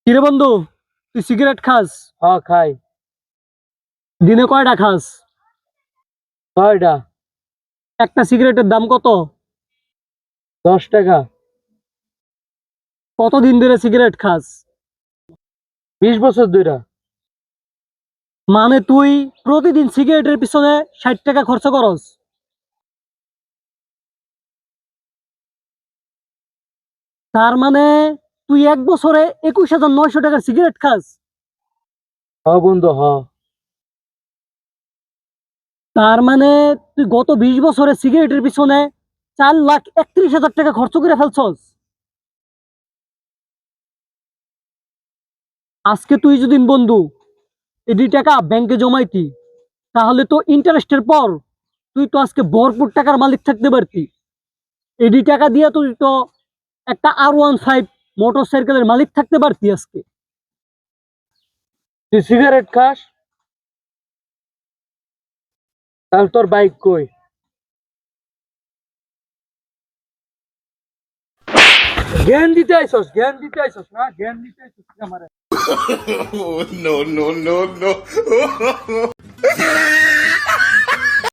কিরে বন্ধু, তুই সিগারেট খাস? হ্যাঁ খাই। দিনে কয়টা খাস? ছয়টা। একটা সিগারেটের দাম কত? 10 টাকা। কতদিন ধরে সিগারেট খাস? 20 বছর ধরে। মানে তুই প্রতিদিন সিগারেটের পিছনে 60 টাকা খরচ করস? তার মানে তুই এক বছরে 21,900 টাকার সিগারেট খাস? হ্যাঁ বন্ধু, হ্যাঁ। তার মানে তুই গত 20 বছরে সিগারেটের পিছনে 4,31,000 টাকা খরচ করে ফেলছস। আজকে তুই যদি বন্ধু এডি টাকা ব্যাংকে জমাইতি, তাহলে তো ইন্টারেস্টের পর তুই তো আজকে ভরপুর টাকার মালিক থাকতে পারতি। এডি টাকা দিয়ে তুই তো একটা R15 মোটর সাইকেলের মালিক থাকতে পারতি আজকে। তুই সিগারেট খাস, তাহলে তোর বাইক কই? জ্ঞান দিতে আইসস না, জ্ঞান দিতে আইসস আমারে। Oh, no, no, no, no.